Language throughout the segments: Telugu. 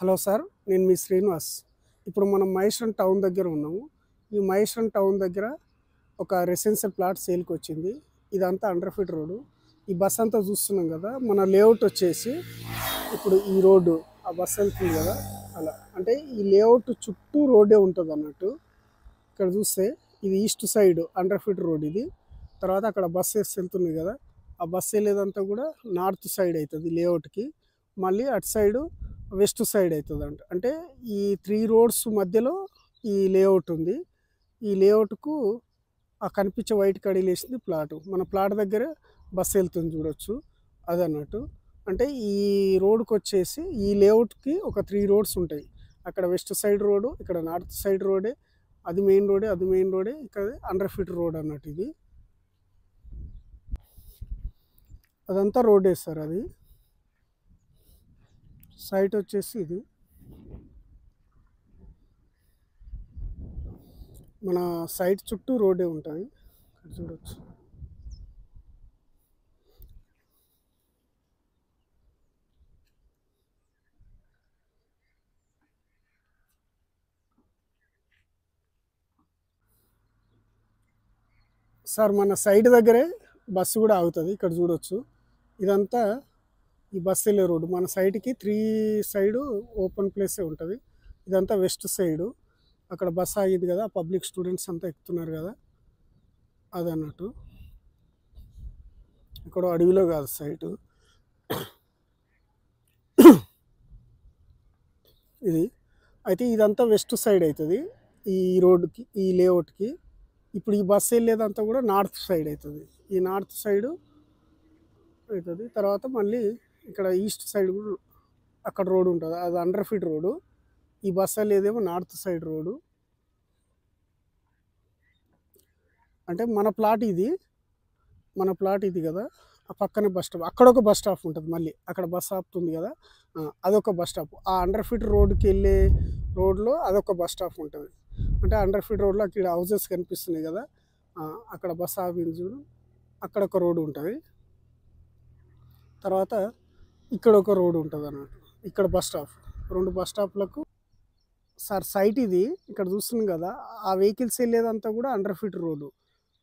హలో సార్, నేను మీ శ్రీనివాస్. ఇప్పుడు మనం మహేశ్వరం టౌన్ దగ్గర ఉన్నాము. ఈ మహేశ్వరం టౌన్ దగ్గర ఒక రెసిడెన్షియల్ ప్లాట్ సేల్కి వచ్చింది. ఇదంతా అండర్ ఫీట్ రోడ్డు. ఈ బస్ అంతా చూస్తున్నాం కదా, మన లేఅవుట్ వచ్చేసి ఇప్పుడు ఈ రోడ్డు ఆ బస్ వెళ్తుంది కదా, అలా అంటే ఈ లేఅవుట్ చుట్టూ రోడ్డే ఉంటుంది అన్నట్టు. ఇక్కడ చూస్తే ఇది east side hundred feet road ఇది. తర్వాత అక్కడ బస్సెస్ వెళ్తున్నాయి కదా, ఆ బస్ వెళ్ళేదంతా కూడా నార్త్ సైడ్ అవుతుంది లేఅవుట్కి. మళ్ళీ అటు సైడు వెస్ట్ సైడ్ అవుతుంది అంటే ఈ 3 రోడ్స్ మధ్యలో ఈ లేఅవుట్ ఉంది. ఈ లేఅవుట్కు ఆ కనిపించే వైట్ కడీలు వేసింది ప్లాటు. మన ప్లాట్ దగ్గర బస్సు వెళ్తుంది చూడొచ్చు, అదన్నట్టు. అంటే ఈ రోడ్కి వచ్చేసి ఈ లేఅవుట్కి ఒక 3 రోడ్స్ ఉంటాయి. అక్కడ వెస్ట్ సైడ్ రోడ్డు, ఇక్కడ నార్త్ సైడ్ రోడే, అది మెయిన్ రోడే, అది మెయిన్ రోడే, ఇక్కడ అండర్ ఫీట్ రోడ్ అన్నట్టు. ఇది అదంతా రోడ్డే సార్. అది సైట్ వచ్చేసి ఇది మన సైట్ చుట్టూ రోడ్డే ఉంటుంది, ఇక్కడ చూడొచ్చు. సార్ మన సైడ్ దగ్గరే బస్సు కూడా ఆగుతుంది, ఇక్కడ చూడొచ్చు. ఇదంతా ఈ బస్సు వెళ్ళే రోడ్డు. మన సైడ్కి 3 సైడు ఓపెన్ ప్లేసే ఉంటుంది. ఇదంతా వెస్ట్ సైడు. అక్కడ బస్సు ఆగింది కదా, పబ్లిక్ స్టూడెంట్స్ అంతా ఎక్కుతున్నారు కదా, అదన్నట్టు. ఇక్కడ అడవిలో కాదు సైటు ఇది. అయితే ఇదంతా వెస్ట్ సైడ్ అవుతుంది ఈ రోడ్డుకి, ఈ లేఅవుట్కి. ఇప్పుడు ఈ బస్సు వెళ్ళేదంతా కూడా నార్త్ సైడ్ అవుతుంది. ఈ నార్త్ సైడు అవుతుంది. తర్వాత మళ్ళీ ఇక్కడ ఈస్ట్ సైడ్ కూడా అక్కడ రోడ్ ఉంటుంది, అది అండర్ ఫీట్ రోడ్డు. ఈ బస్సు వెళ్ళేదేమో నార్త్ సైడ్ రోడ్డు. అంటే మన ప్లాట్ ఇది కదా, ఆ పక్కనే బస్ స్టాప్, అక్కడ ఒక బస్ స్టాప్ ఉంటుంది. మళ్ళీ అక్కడ బస్ ఆపుతుంది కదా, అదొక బస్ స్టాప్. ఆ అండర్ ఫీట్ రోడ్డుకి వెళ్ళే రోడ్లో అదొక బస్ స్టాప్ ఉంటుంది. అంటే అండర్ ఫీట్ రోడ్లో అక్కడ హౌజెస్ కనిపిస్తున్నాయి కదా, అక్కడ బస్ ఆపింది చూడు, అక్కడ ఒక రోడ్డు ఉంటుంది. తర్వాత ఇక్కడ ఒక రోడ్డు ఉంటుంది అన్నట్టు. ఇక్కడ బస్ స్టాప్, 2 బస్ స్టాప్లకు సార్ సైట్ ఇది. ఇక్కడ చూస్తున్నాం కదా, ఆ వెహికల్స్ వెళ్ళేదంతా కూడా అండర్ ఫీట్ రోడ్డు.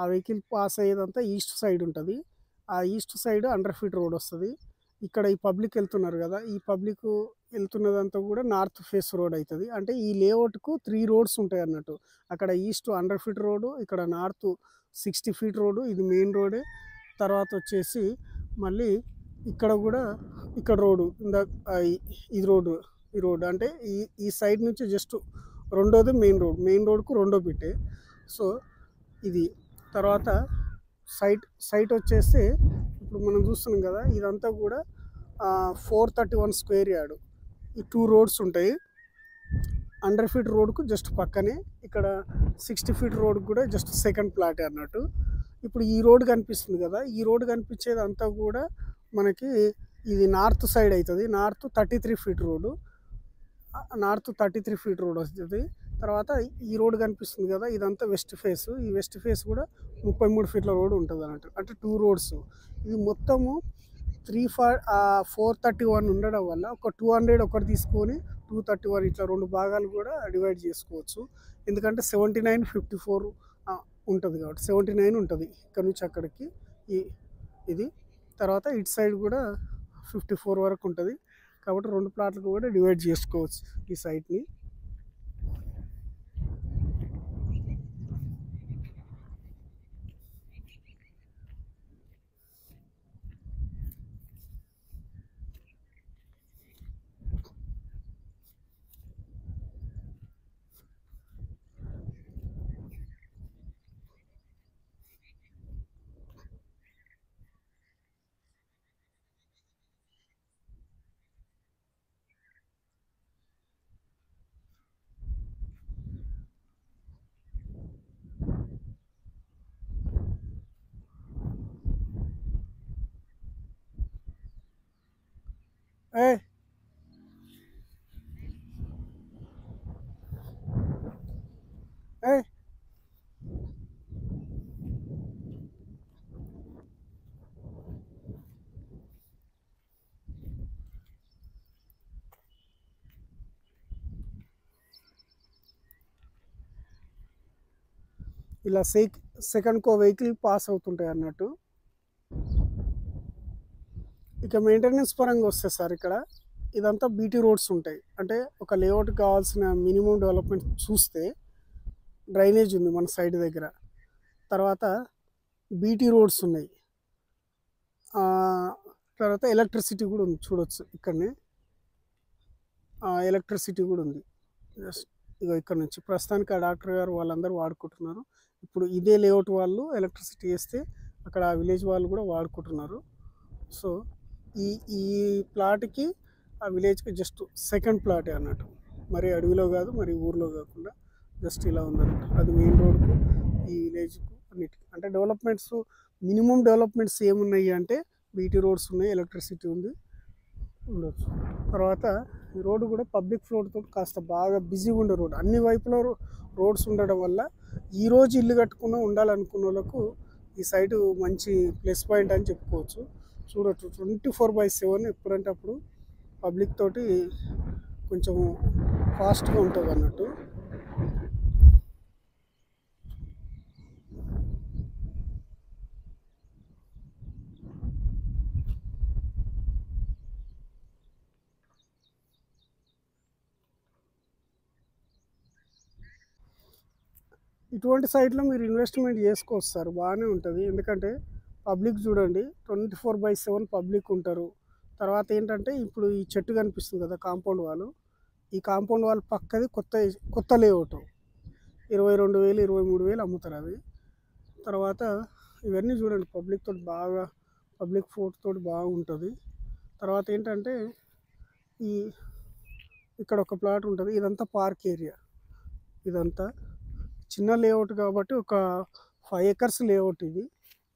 ఆ వెహికల్ పాస్ అయ్యేదంతా ఈస్ట్ సైడ్ ఉంటుంది. ఆ east side hundred feet road వస్తుంది. ఇక్కడ ఈ పబ్లిక్ వెళ్తున్నారు కదా, ఈ పబ్లిక్ వెళ్తున్నదంతా కూడా నార్త్ ఫేస్ రోడ్ అవుతుంది. అంటే ఈ లేఅవుట్కు 3 రోడ్స్ ఉంటాయి అన్నట్టు. అక్కడ ఈస్ట్ అండర్ ఫీట్ రోడ్డు, ఇక్కడ నార్త్ 60 ఫీట్ రోడ్డు, ఇది మెయిన్ రోడే. తర్వాత వచ్చేసి మళ్ళీ ఇక్కడ కూడా ఇక్కడ రోడ్డు ఇది రోడ్డు, ఈ రోడ్డు అంటే ఈ సైడ్ నుంచి జస్ట్ రెండోది మెయిన్ రోడ్కు రెండో బిట్టే. సో ఇది తర్వాత సైట్ వచ్చేసి ఇప్పుడు మనం చూస్తున్నాం కదా, ఇదంతా కూడా 431 స్క్వేర్ యార్డు. ఈ 2 రోడ్స్ ఉంటాయి. అండర్ ఫీట్ రోడ్కు జస్ట్ పక్కనే, ఇక్కడ 60 ఫీట్ రోడ్కు కూడా జస్ట్ సెకండ్ ప్లాటే అన్నట్టు. ఇప్పుడు ఈ రోడ్ కనిపిస్తుంది కదా, ఈ రోడ్ కనిపించేది అంతా కూడా మనకి ఇది నార్త్ సైడ్ అవుతుంది. నార్త్ 33 ఫీట్ రోడ్డు, వస్తుంది. తర్వాత ఈ రోడ్ కనిపిస్తుంది కదా, ఇదంతా వెస్ట్ ఫేస్. ఈ వెస్ట్ ఫేస్ కూడా 33 ఫీట్ల రోడ్ ఉంటుంది అన్నట్టు. అంటే 2 రోడ్స్. ఇది మొత్తము 431 ఉండడం వల్ల ఒక 200 ఒకటి తీసుకొని 231 ఇట్లా 2 భాగాలు కూడా డివైడ్ చేసుకోవచ్చు. ఎందుకంటే 79, 54 ఉంటుంది కాబట్టి 79 ఉంటుంది ఇక్కడ నుంచి అక్కడికి ఇది. తర్వాత ఇటు సైడ్ కూడా 54 వరకు ఉంటుంది కాబట్టి 2 ప్లాట్లకు కూడా డివైడ్ చేసుకోవచ్చు ఈ సైట్ని. ఏ ఏ ఇలా సెకండ్కో వెహికల్ పాస్ అవుతుంటాయి అన్నట్టు. ఇక మెయింటెనెన్స్ పరంగా వస్తే సార్ ఇక్కడ ఇదంతా బీటీ రోడ్స్ ఉంటాయి. అంటే ఒక లేఅవుట్ కావాల్సిన మినిమం డెవలప్మెంట్ చూస్తే డ్రైనేజ్ ఉంది మన సైడ్ దగ్గర, తర్వాత బీటీ రోడ్స్ ఉన్నాయి, తర్వాత ఎలక్ట్రిసిటీ కూడా ఉంది చూడొచ్చు ఇక్కడనే. ఎలక్ట్రిసిటీ కూడా ఉంది జస్ట్ ఇక ఇక్కడ నుంచి ప్రస్తుతానికి ఆ డాక్టర్ గారు వాళ్ళందరూ వాడుకుంటున్నారు. ఇప్పుడు ఇదే లేఅవుట్ వాళ్ళు ఎలక్ట్రిసిటీ వేస్తే అక్కడ ఆ విలేజ్ వాళ్ళు కూడా వాడుకుంటున్నారు. సో ఈ ఈ ప్లాట్కి ఆ విలేజ్కి జస్ట్ సెకండ్ ప్లాటే అన్నట్టు, మరి అడవిలో కాదు మరి ఊర్లో కాకుండా జస్ట్ ఇలా ఉందన్నట్టు. అది మెయిన్ రోడ్కు ఈ విలేజ్కు అన్నిటికీ అంటే డెవలప్మెంట్స్ మినిమం డెవలప్మెంట్స్ ఏమున్నాయి అంటే బీటీ రోడ్స్ ఉన్నాయి, ఎలక్ట్రిసిటీ ఉంది ఉండొచ్చు. తర్వాత ఈ రోడ్డు కూడా పబ్లిక్ ఫ్లోడ్తో కాస్త బాగా బిజీగా ఉండే రోడ్, అన్ని వైపులో రోడ్స్ ఉండడం వల్ల ఈరోజు ఇల్లు కట్టుకున్న ఉండాలనుకున్న వాళ్ళకు ఈ సైటు మంచి ప్లస్ పాయింట్ అని చెప్పుకోవచ్చు. చూడొచ్చు 24/7 ఎప్పుడంటే అప్పుడు పబ్లిక్ తోటి కొంచెం ఫాస్ట్గా ఉంటుంది అన్నట్టు. ఇటువంటి సైట్లో మీరు ఇన్వెస్ట్మెంట్ చేసుకోవచ్చు సార్, బాగానే ఉంటుంది. ఎందుకంటే పబ్లిక్ చూడండి 24/7 పబ్లిక్ ఉంటారు. తర్వాత ఏంటంటే ఇప్పుడు ఈ చెట్టు కనిపిస్తుంది కదా కాంపౌండ్ వాల్, ఈ కాంపౌండ్ వాల్ పక్కది కొత్త లేఅవుట్ 22,000 23,000 అమ్ముతారు అవి. తర్వాత ఇవన్నీ చూడండి పబ్లిక్ తోటి బాగా పబ్లిక్ ఫోర్ట్ తోటి బాగుంటుంది. తర్వాత ఏంటంటే ఈ ఇక్కడ ఒక ప్లాట్ ఉంటుంది, ఇదంతా పార్క్ ఏరియా, ఇదంతా చిన్న లేఅవుట్ కాబట్టి ఒక 5 acres లేఅవుట్ ఇది.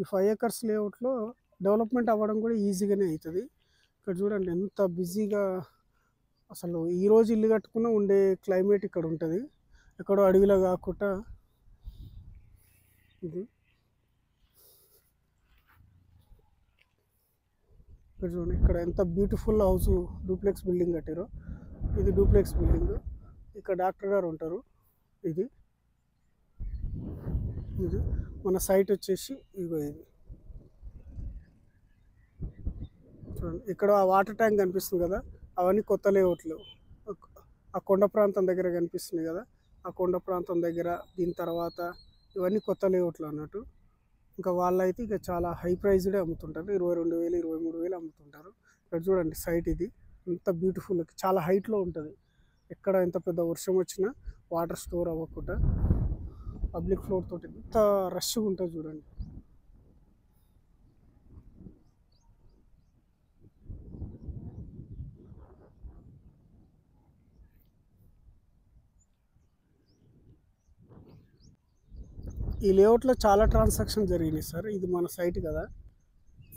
ఈ 5 acres లేఅవుట్లో డెవలప్మెంట్ అవ్వడం కూడా ఈజీగానే అవుతుంది. ఇక్కడ చూడండి ఎంత బిజీగా, అసలు ఈరోజు ఇల్లు కట్టుకున్న ఉండే క్లైమేట్ ఇక్కడ ఉంటుంది, ఎక్కడో అడవిలో కాకుండా. ఇది ఇక్కడ చూడండి ఇక్కడ ఎంత బ్యూటిఫుల్ హౌస్ డూప్లెక్స్ బిల్డింగ్ కట్టారో, ఇది డూప్లెక్స్ బిల్డింగ్. ఇక్కడ డాక్టర్ గారు ఉంటారు. ఇది ఇది మన సైట్ వచ్చేసి ఇగో ఇది చూడండి. ఇక్కడ ఆ వాటర్ ట్యాంక్ కనిపిస్తుంది కదా, అవన్నీ కొత్త లేఅవుట్లు. ఆ కొండ ప్రాంతం దగ్గర కనిపిస్తుంది కదా, ఆ కొండ ప్రాంతం దగ్గర, దీని తర్వాత ఇవన్నీ కొత్త లేఅవుట్లు అన్నట్టు. ఇంకా వాళ్ళైతే ఇక చాలా హై ప్రైజ్డే అమ్ముతుంటారు, 22,000 23,000 అమ్ముతుంటారు. ఇక్కడ చూడండి సైట్ ఇది ఎంత బ్యూటిఫుల్, చాలా హైట్లో ఉంటుంది. ఎక్కడ ఎంత పెద్ద వర్షం వచ్చినా వాటర్ స్టోర్ అవ్వకుండా పబ్లిక్ ఫ్లోర్ తోటి ఎంత రష్గా ఉంటుంది చూడండి. ఈ లేఅవుట్లో చాలా ట్రాన్సాక్షన్ జరిగినాయి సార్. ఇది మన సైట్ కదా,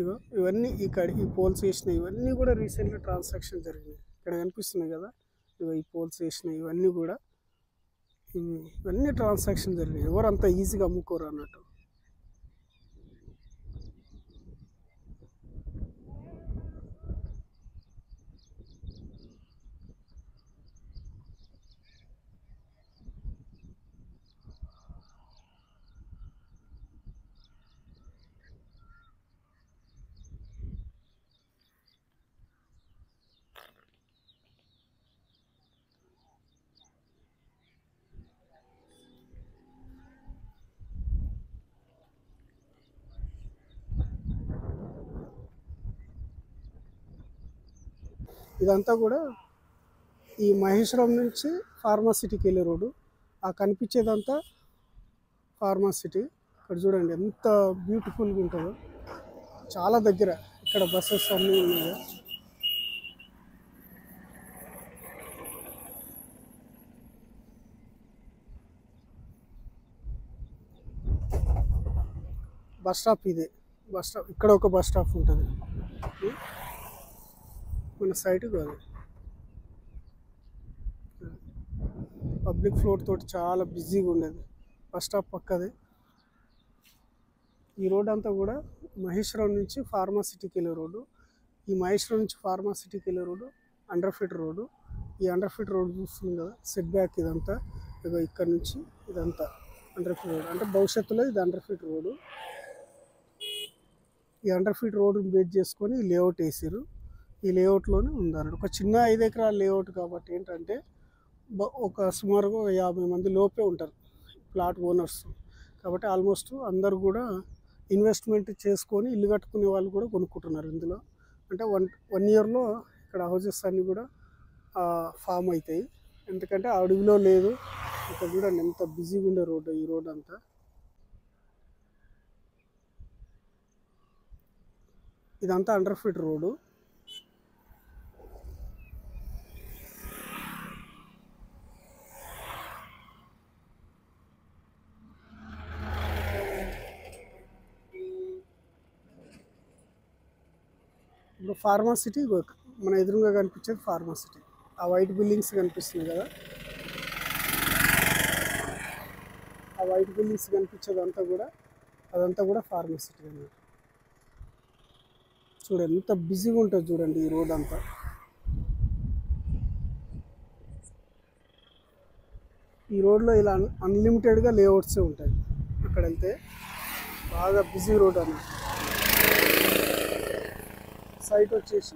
ఇగో ఇవన్నీ ఇక్కడ ఈ పోల్స్ వేసినాయి, ఇవన్నీ కూడా రీసెంట్గా ట్రాన్సాక్షన్ జరిగినాయి. ఇక్కడ కనిపిస్తున్నాయి కదా, ఇగో ఈ పోల్స్ వేసినాయి, ఇవన్నీ కూడా ఇవన్నీ ట్రాన్సాక్షన్ జరిగినాయి. ఎవరు అంత ఈజీగా అమ్ముకోరు అన్నట్టు. ఇదంతా కూడా ఈ మహేశ్వరం నుంచి ఫార్మాసిటీకి వెళ్ళే రోడ్డు, ఆ కనిపించేదంతా ఫార్మాసిటీ. ఇక్కడ చూడండి ఎంత బ్యూటిఫుల్గా ఉంటుందో, చాలా దగ్గర. ఇక్కడ బస్సెస్ అన్నీ ఉన్నాయి. బస్ స్టాప్ ఇదే, బస్ స్టాప్ ఇక్కడ ఒక బస్ స్టాప్ ఉంటుంది మన సైట్ కాదు. పబ్లిక్ ఫ్లోర్ తోటి చాలా బిజీగా ఉండేది, బస్ స్టాప్ పక్కదే. ఈ రోడ్ అంతా కూడా మహేశ్వరం నుంచి ఫార్మాసిటీకి వెళ్ళే రోడ్డు. ఈ మహేశ్వరం నుంచి ఫార్మాసిటీకి వెళ్ళే రోడ్డు అండర్ ఫీట్ రోడ్డు. ఈ అండర్ ఫీట్ రోడ్ చూస్తుంది కదా, సెట్ బ్యాక్ ఇదంతా, ఇక ఇక్కడ నుంచి ఇదంతా అండర్ ఫీట్ రోడ్ అంటే భవిష్యత్తులో ఇది అండర్ ఫీట్ రోడ్. ఈ అండర్ ఫీట్ రోడ్ బేస్ చేసుకొని లేఅవుట్ వేసారు. ఈ లేఅవుట్లోనే ఉందన్నట్టు. ఒక చిన్న 5 ఎకరాల లేఅవుట్ కాబట్టి ఏంటంటే ఒక సుమారుగా 50 మంది లోపే ఉంటారు ప్లాట్ ఓనర్స్. కాబట్టి ఆల్మోస్ట్ అందరు కూడా ఇన్వెస్ట్మెంట్ చేసుకొని ఇల్లు కట్టుకునే వాళ్ళు కూడా కొనుక్కుంటున్నారు ఇందులో. అంటే 1 ఇయర్లో ఇక్కడ హౌసెస్ అన్నీ కూడా ఫామ్ అవుతాయి. ఎందుకంటే అడవిలో లేదు. ఇక్కడ చూడండి ఎంత బిజీగా ఉండే రోడ్డు, ఈ రోడ్ అంతా. ఇదంతా అండర్ ఫీట్ రోడ్డు. ఇప్పుడు ఫార్మాసిటీ మన ఎదురుగా కనిపించేది ఫార్మాసిటీ. ఆ వైట్ బిల్డింగ్స్ కనిపిస్తుంది కదా, ఆ వైట్ బిల్డింగ్స్ కనిపించేది అదంతా కూడా ఫార్మాసిటీ అన్నమాట. చూడండి ఎంత బిజీగా ఉంటుంది చూడండి ఈ రోడ్ అంతా. ఈ రోడ్లో ఇలా అన్లిమిటెడ్గా లేఅవుట్సే ఉంటాయి. అక్కడ వెళ్తే బాగా బిజీ రోడ్ అన్నమాట. సైట్ వచ్చేసి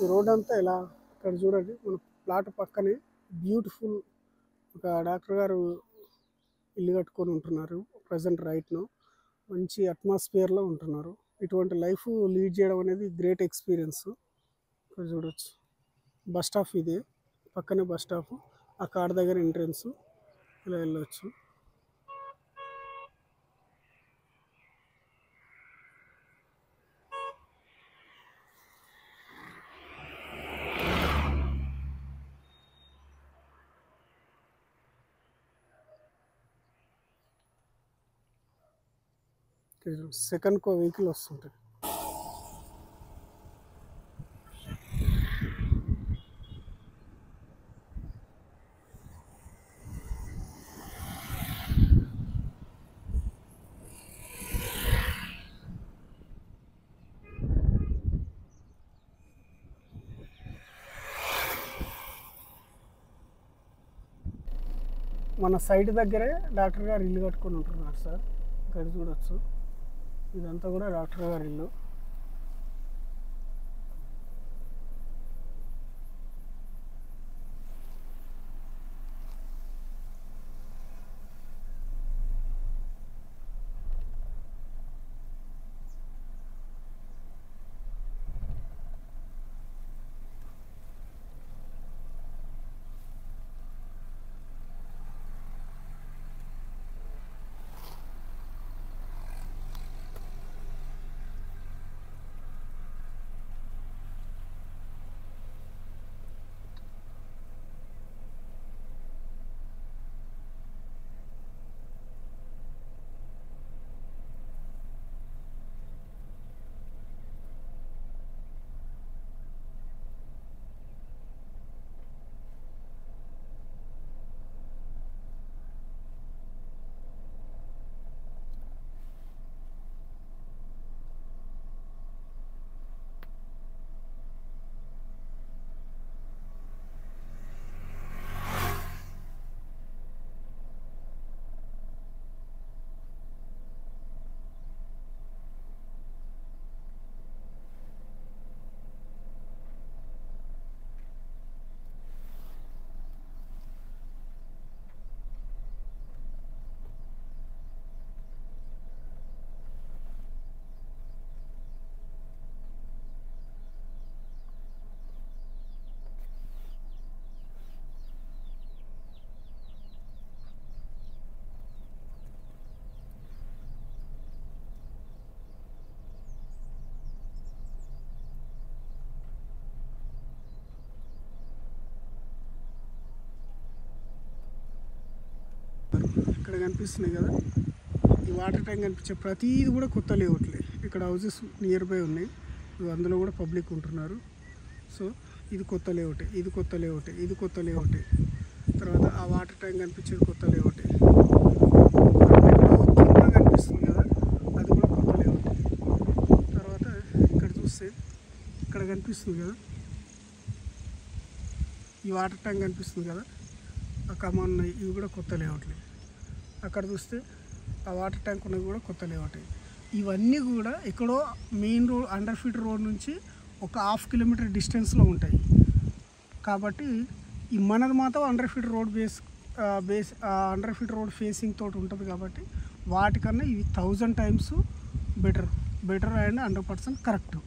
ఈ రోడ్ అంతా ఇలా. ఇక్కడ చూడండి మన ప్లాట్ పక్కనే బ్యూటిఫుల్ ఒక డాక్టర్ గారు ఇల్లు కట్టుకొని ఉంటున్నారు ప్రజెంట్ రైట్ను. మంచి అట్మాస్ఫియర్లో ఉంటున్నారు. ఇటువంటి లైఫ్ లీడ్ చేయడం అనేది గ్రేట్ ఎక్స్పీరియన్స్. ఇక్కడ చూడవచ్చు బస్ స్టాప్ ఇదే, పక్కనే బస్ స్టాప్, ఆ కార్ దగ్గర ఎంట్రన్స్. ఇలా వెళ్ళవచ్చు. సెకండ్కో వెహికల్ వస్తుంటుంది. మన సైట్ దగ్గరే డాక్టర్ గారు ఇల్లు కట్టుకొని ఉంటున్నారు సార్. ఇక్కడ చూడవచ్చు ఇదంతా కూడా డాక్టర్ గారి ఇల్లు. ఇక్కడ కనిపిస్తున్నాయి కదా, ఈ వాటర్ ట్యాంక్ కనిపించే ప్రతిది కూడా కొత్త లేఅవుట్లే. ఇక్కడ హౌసెస్ నియర్ బై ఉన్నాయి, అందులో కూడా పబ్లిక్ ఉంటున్నారు. సో ఇది కొత్త లేఅవుటే, ఇది కొత్త లేఅవుటే, ఇది కొత్త లేఅవుటే. తర్వాత ఆ వాటర్ ట్యాంక్ కనిపించేది కొత్త లేఅవుట్. కింద కనిపిస్తుంది కదా, అది కూడా కొత్త లేఅవుట్. తర్వాత ఇక్కడ చూస్తే ఇక్కడ కనిపిస్తుంది కదా, ఈ వాటర్ ట్యాంక్ కనిపిస్తుంది కదా, ఆ కమాన్ ఉన్నాయి, ఇవి కూడా కొత్త లేఅవుట్లే. అక్కడ చూస్తే ఆ వాటర్ ట్యాంక్ ఉన్నది కూడా కొత్త లేఅవుట్. ఇవన్నీ కూడా ఎక్కడో మెయిన్ రోడ్ 100 ఫీట్ రోడ్ నుంచి ఒక 1/2 కిలోమీటర్ డిస్టెన్స్లో ఉంటాయి. కాబట్టి ఈ మనది మాత్రం 100 feet road base 100 feet road facing తోటి ఉంటుంది. కాబట్టి వాటికన్నా ఇవి 1000 టైమ్స్ బెటర్ అండ్ 100% కరెక్ట్.